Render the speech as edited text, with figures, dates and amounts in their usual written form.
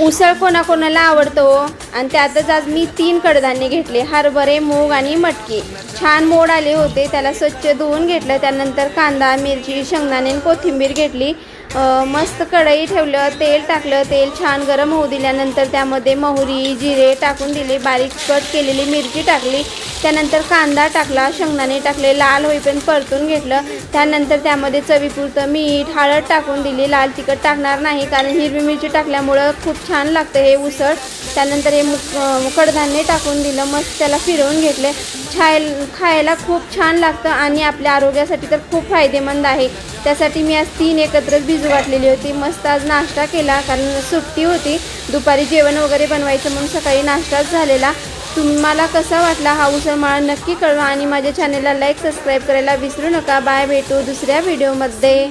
उसळ कोणाकोणाला आवडतो आणि त्यातच आज मी 3 कडधान्य घेतले, हरभरे, मूग आणि मटकी. छान मोड आले होते, त्याला स्वच्छ धुवून घेतलं. त्यानंतर कांदा, मिरची, शेंगदाणे आणि कोथिंबीर घेतली. मस्त कढई ठेवलं, तेल टाकलं. तेल छान गरम होऊ दिल्यानंतर त्यामध्ये मोहरी, जिरे टाकून दिले. बारीक कट केलेली मिरची टाकली. त्यानंतर कांदा टाकला, शेंगदाणे टाकले, लाल होईपर्यंत परतून घेतलं. त्यानंतर त्यामध्ये चवीपुरतं मीठ, हळद टाकून दिली. लाल तिखट टाकणार नाही कारण हिरवी मिरची टाकल्यामुळं खूप छान लागतं हे उसळ. त्यानंतर हे कडधान्य टाकून दिलं. मस्त त्याला फिरवून घेतले. खायला खूप छान लागतं आणि आपल्या आरोग्यासाठी तर खूप फायदेमंद आहे. त्यासाठी मी आज 3 एकत्रच भिजू घातलेली होती. मस्त आज नाश्ता केला कारण सुट्टी होती. दुपारी जेवण वगैरे बनवायचं म्हणून सकाळी नाश्ताच झालेला. तुम्हाला कसा वाटला हा उसळ मला नक्की कळवा आणि माझ्या चॅनलला लाईक, सबस्क्राईब करायला विसरू नका. बाय, भेटू दुसऱ्या व्हिडिओमध्ये.